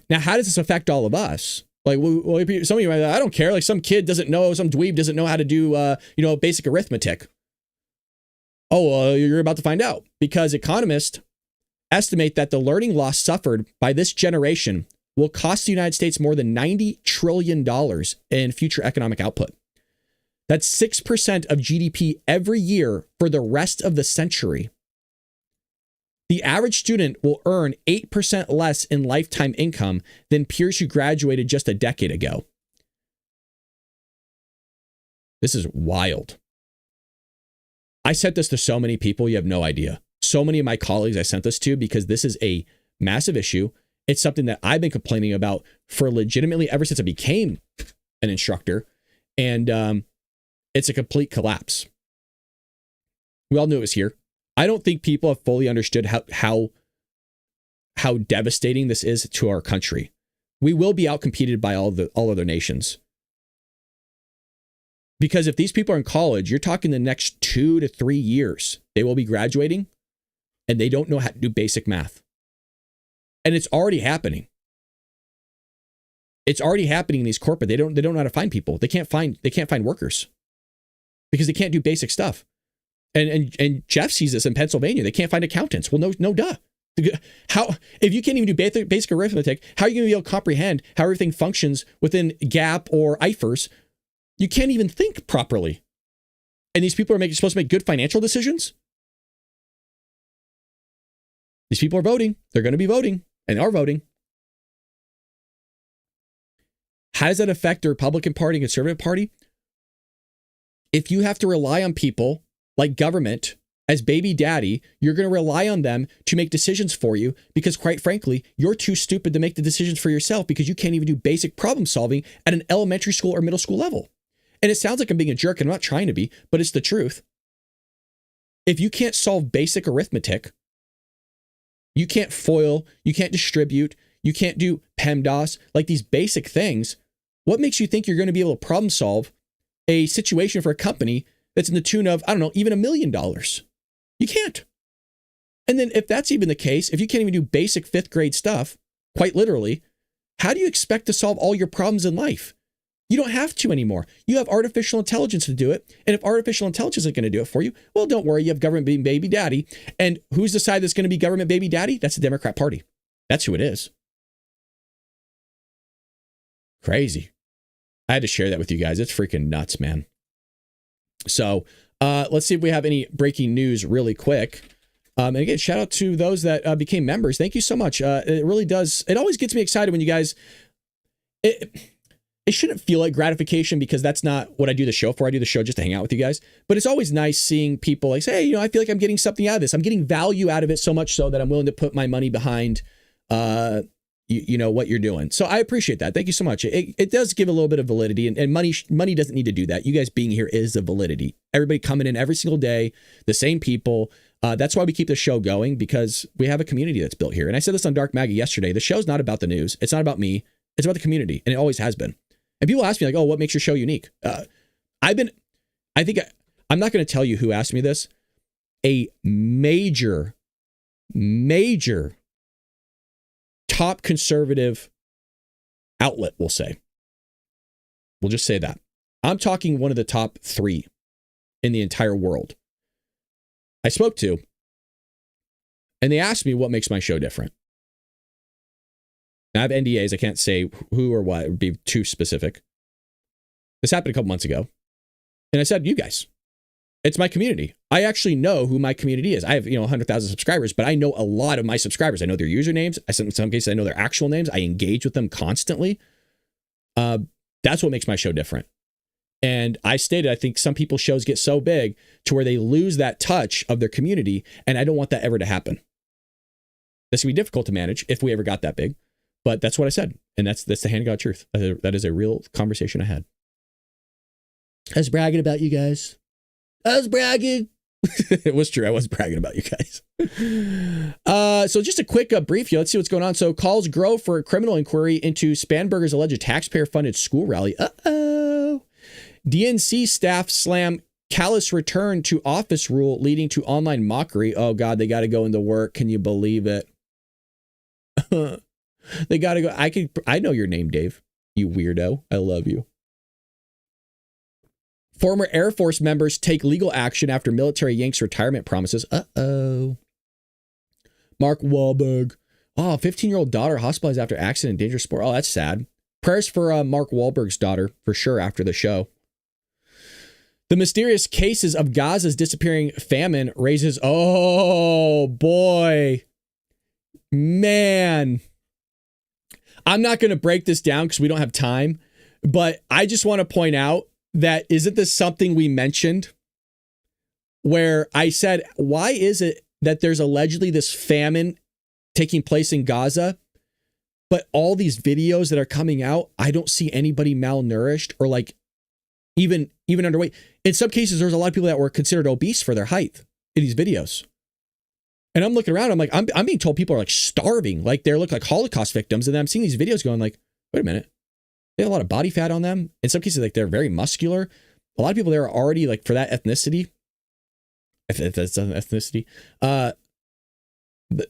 Now, how does this affect all of us? Like, some of you might be like, I don't care. Like, some kid doesn't know, some dweeb doesn't know how to do, basic arithmetic. Oh, well, you're about to find out, because economists estimate that the learning loss suffered by this generation will cost the United States more than $90 trillion in future economic output. That's 6% of GDP every year for the rest of the century. The average student will earn 8% less in lifetime income than peers who graduated just a decade ago. This is wild. I sent this to so many people, you have no idea. So many of my colleagues I sent this to because this is a massive issue. It's something that I've been complaining about for legitimately ever since I became an instructor. And it's a complete collapse. We all knew it was here. I don't think people have fully understood how devastating this is to our country. We will be outcompeted by all other nations. Because if these people are in college, you're talking the next 2 to 3 years, they will be graduating and they don't know how to do basic math. And it's already happening. It's already happening in these corporate. They don't know how to find people. They can't find workers because they can't do basic stuff. And Jeff sees this in Pennsylvania. They can't find accountants. Well, no duh. How, if you can't even do basic arithmetic, how are you going to be able to comprehend how everything functions within GAAP or IFRS? You can't even think properly. And these people are supposed to make good financial decisions. These people are voting. They're going to be voting and are voting. How does that affect the Republican Party and Conservative Party? If you have to rely on people like government as baby daddy, you're going to rely on them to make decisions for you because, quite frankly, you're too stupid to make the decisions for yourself because you can't even do basic problem solving at an elementary school or middle school level. And it sounds like I'm being a jerk, and I'm not trying to be, but it's the truth. If you can't solve basic arithmetic, you can't FOIL, you can't distribute, you can't do PEMDAS, like these basic things, what makes you think you're going to be able to problem solve a situation for a company that's in the tune of, I don't know, even $1 million? You can't. And then if that's even the case, if you can't even do basic 5th grade stuff, quite literally, how do you expect to solve all your problems in life? You don't have to anymore. You have artificial intelligence to do it. And if artificial intelligence isn't going to do it for you, well, don't worry. You have government being baby daddy. And who's the side that's going to be government baby daddy? That's the Democrat Party. That's who it is. Crazy. I had to share that with you guys. It's freaking nuts, man. So let's see if we have any breaking news really quick. And again, shout out to those that became members. Thank you so much. It really does. It always gets me excited when you guys... It shouldn't feel like gratification because that's not what I do the show for. I do the show just to hang out with you guys. But it's always nice seeing people like say, hey, I feel like I'm getting something out of this. I'm getting value out of it so much so that I'm willing to put my money behind, what you're doing. So I appreciate that. Thank you so much. It does give a little bit of validity, and money doesn't need to do that. You guys being here is the validity. Everybody coming in every single day, the same people. That's why we keep the show going, because we have a community that's built here. And I said this on Dark Maggie yesterday. The show's not about the news. It's not about me. It's about the community, and it always has been. And people ask me like, oh, what makes your show unique? I'm not going to tell you who asked me this. A major top conservative outlet will say. We'll just say that. I'm talking one of the top 3 in the entire world. I spoke to, and they asked me what makes my show different. I have NDAs. I can't say who or what. It would be too specific. This happened a couple months ago. And I said, you guys, it's my community. I actually know who my community is. I have, 100,000 subscribers, but I know a lot of my subscribers. I know their usernames. In some cases, I know their actual names. I engage with them constantly. That's what makes my show different. And I stated, I think some people's shows get so big to where they lose that touch of their community. And I don't want that ever to happen. This can be difficult to manage if we ever got that big. But that's what I said. And that's the hand of God truth. That is a real conversation I had. I was bragging about you guys. I was bragging. It was true. I was bragging about you guys. So just a quick brief here. Let's see what's going on. So calls grow for a criminal inquiry into Spanberger's alleged taxpayer-funded school rally. Uh-oh. DNC staff slam callous return to office rule leading to online mockery. Oh, God, they got to go into work. Can you believe it? They got to go. I know your name, Dave. You weirdo. I love you. Former Air Force members take legal action after military yanks retirement promises. Uh-oh. Mark Wahlberg. Oh, 15-year-old daughter hospitalized after accident in dangerous sport. Oh, that's sad. Prayers for Mark Wahlberg's daughter, for sure, after the show. The mysterious cases of Gaza's disappearing famine raises... Oh, boy. Man. I'm not going to break this down because we don't have time, but I just want to point out that isn't this something we mentioned where I said, why is it that there's allegedly this famine taking place in Gaza, but all these videos that are coming out, I don't see anybody malnourished or like even underweight. In some cases, there's a lot of people that were considered obese for their height in these videos. And I'm looking around, I'm like, I'm being told people are like starving, like they look like Holocaust victims. And then I'm seeing these videos going like, wait a minute, they have a lot of body fat on them. In some cases, like they're very muscular. A lot of people there are already like for that ethnicity. If that's an ethnicity,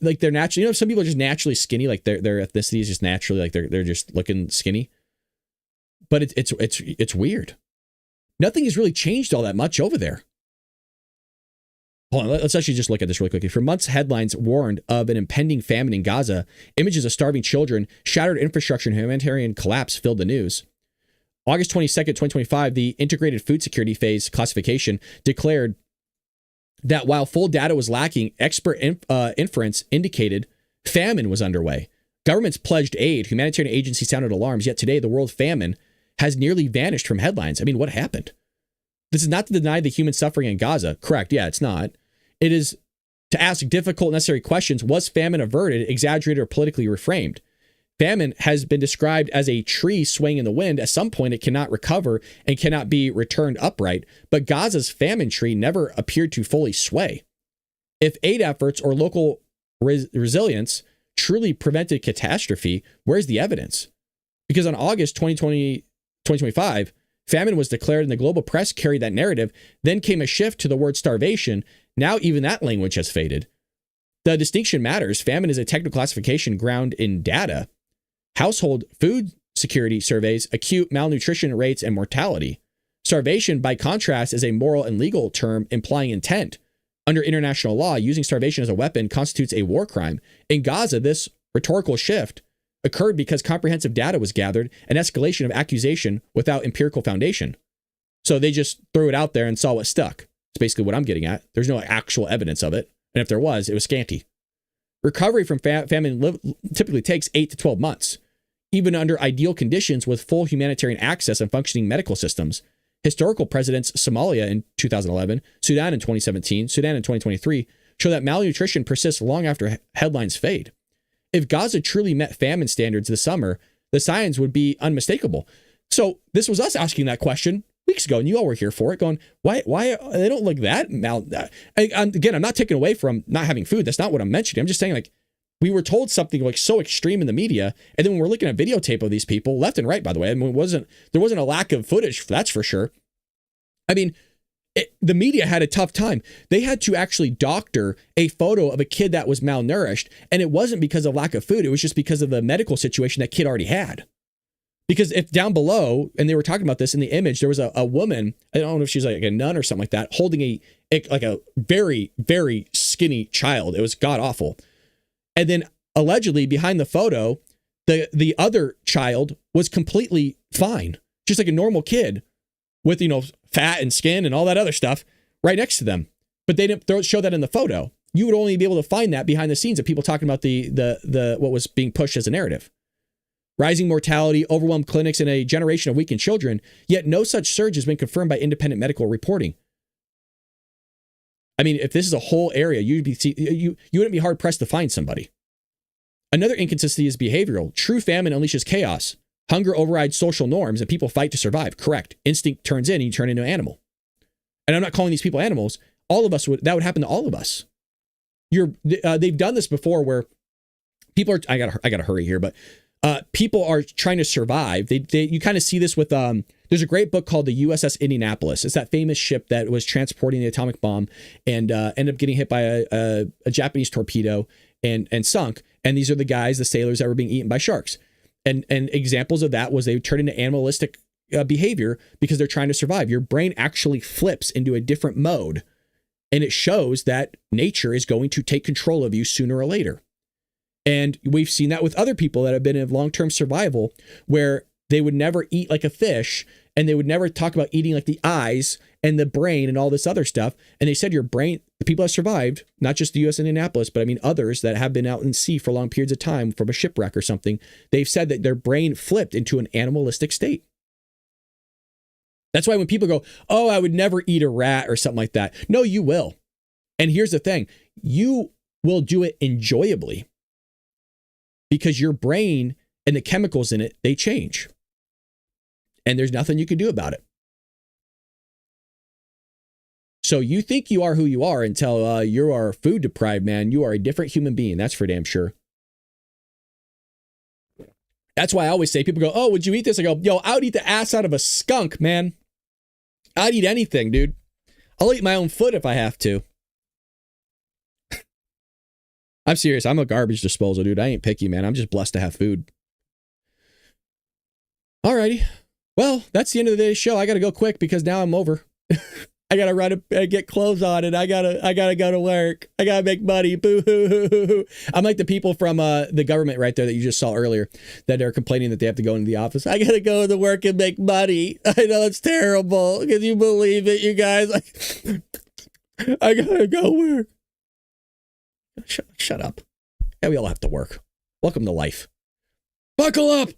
like they're naturally, some people are just naturally skinny. Like their ethnicity is just naturally like they're just looking skinny. But it's weird. Nothing has really changed all that much over there. Hold on, let's actually just look at this really quickly. For months, headlines warned of an impending famine in Gaza. Images of starving children, shattered infrastructure, and humanitarian collapse filled the news. August 22nd, 2025, the Integrated Food Security Phase classification declared that while full data was lacking, expert inference indicated famine was underway. Governments pledged aid, humanitarian agencies sounded alarms, yet today the world famine has nearly vanished from headlines. I mean, what happened? This is not to deny the human suffering in Gaza. Correct. Yeah, it's not. It is to ask difficult, necessary questions. Was famine averted, exaggerated, or politically reframed? Famine has been described as a tree swaying in the wind. At some point, it cannot recover and cannot be returned upright. But Gaza's famine tree never appeared to fully sway. If aid efforts or local resilience truly prevented catastrophe, where's the evidence? Because on August 2025, famine was declared and the global press carried that narrative. Then came a shift to the word starvation. Now even that language has faded. The distinction matters. Famine is a technical classification ground in data. Household food security surveys acute malnutrition rates and mortality. Starvation, by contrast, is a moral and legal term implying intent. Under international law, using starvation as a weapon constitutes a war crime. In Gaza, this rhetorical shift occurred because comprehensive data was gathered, an escalation of accusation without empirical foundation. So they just threw it out there and saw what stuck. It's basically what I'm getting at. There's no actual evidence of it. And if there was, it was scanty. Recovery from famine typically takes 8 to 12 months, even under ideal conditions with full humanitarian access and functioning medical systems. Historical precedents, Somalia in 2011, Sudan in 2017, Sudan in 2023, show that malnutrition persists long after headlines fade. If Gaza truly met famine standards this summer, the signs would be unmistakable. So this was us asking that question weeks ago, and you all were here for it, going, why they don't look that again, I'm not taking away from not having food. That's not what I'm mentioning. I'm just saying, like, we were told something like so extreme in the media, and then when we're looking at videotape of these people, left and right, by the way, I mean, there wasn't a lack of footage, that's for sure. I mean, the media had a tough time. They had to actually doctor a photo of a kid that was malnourished, and it wasn't because of lack of food. It was just because of the medical situation that kid already had. Because if down below, and they were talking about this in the image, there was a woman, I don't know if she's like a nun or something like that, holding a very, very skinny child. It was god awful. And then allegedly behind the photo, the other child was completely fine, just like a normal kid with, fat and skin and all that other stuff right next to them. But they didn't show that in the photo. You would only be able to find that behind the scenes of people talking about the what was being pushed as a narrative. Rising mortality, overwhelmed clinics, and a generation of weakened children, yet no such surge has been confirmed by independent medical reporting. I mean, if this is a whole area, you wouldn't be hard pressed to find somebody. Another inconsistency is behavioral. True famine unleashes chaos. Hunger overrides social norms and people fight to survive. Correct. Instinct turns in and you turn into an animal. And I'm not calling these people animals. All of us that would happen to all of us. They've done this before where people are, I gotta hurry here, but people are trying to survive. You kind of see this with, there's a great book called the USS Indianapolis. It's that famous ship that was transporting the atomic bomb and ended up getting hit by a Japanese torpedo and sunk. And these are the guys, the sailors that were being eaten by sharks. And examples of that was they would turn into animalistic behavior because they're trying to survive. Your brain actually flips into a different mode. And it shows that nature is going to take control of you sooner or later. And we've seen that with other people that have been in long-term survival where they would never eat like a fish and they would never talk about eating like the eyes and the brain and all this other stuff. And they said your brain, the people that survived, not just the U.S. Indianapolis, but I mean others that have been out in sea for long periods of time from a shipwreck or something, they've said that their brain flipped into an animalistic state. That's why when people go, oh, I would never eat a rat or something like that. No, you will. And here's the thing. You will do it enjoyably because your brain and the chemicals in it, they change. And there's nothing you can do about it. So you think you are who you are until you are food deprived, man. You are a different human being. That's for damn sure. That's why I always say, people go, oh, would you eat this? I go, yo, I would eat the ass out of a skunk, man. I'd eat anything, dude. I'll eat my own foot if I have to. I'm serious. I'm a garbage disposal, dude. I ain't picky, man. I'm just blessed to have food. Alrighty. Well, that's the end of the day's show. I got to go quick because now I'm over. I got to run and get clothes on and I got to go to work. I got to make money. Boo hoo hoo hoo hoo. I'm like the people from the government right there that you just saw earlier that are complaining that they have to go into the office. I got to go to work and make money. I know it's terrible. Can you believe it, you guys? I got to go work. Shut up. Yeah, we all have to work. Welcome to life. Buckle up.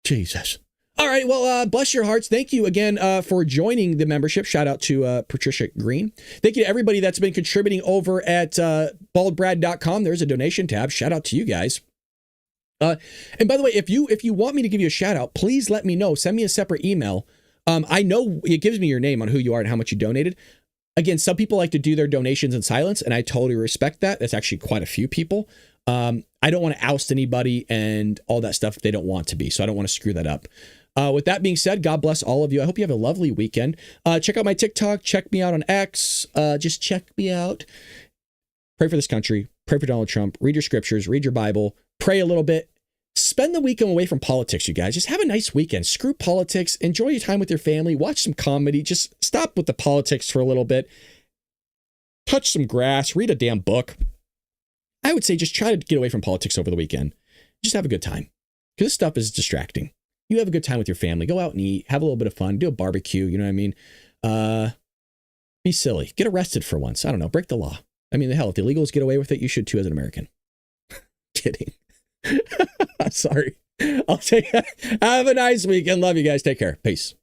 Jesus. All right. Well, bless your hearts. Thank you again for joining the membership. Shout out to Patricia Green. Thank you to everybody that's been contributing over at baldbrad.com. There's a donation tab. Shout out to you guys. And by the way, if you want me to give you a shout out, please let me know. Send me a separate email. I know it gives me your name on who you are and how much you donated. Again, some people like to do their donations in silence, and I totally respect that. That's actually quite a few people. I don't want to oust anybody and all that stuff if they don't want to be. So I don't want to screw that up. With that being said, God bless all of you. I hope you have a lovely weekend. Check out my TikTok. Check me out on X. Just check me out. Pray for this country. Pray for Donald Trump. Read your scriptures. Read your Bible. Pray a little bit. Spend the weekend away from politics, you guys. Just have a nice weekend. Screw politics. Enjoy your time with your family. Watch some comedy. Just stop with the politics for a little bit. Touch some grass. Read a damn book. I would say just try to get away from politics over the weekend. Just have a good time. Because this stuff is distracting. You have a good time with your family. Go out and eat. Have a little bit of fun. Do a barbecue. You know what I mean? Be silly. Get arrested for once. I don't know. Break the law. I mean, the hell, if the illegals get away with it, you should too as an American. Kidding. Sorry. Have a nice weekend. Love you guys. Take care. Peace.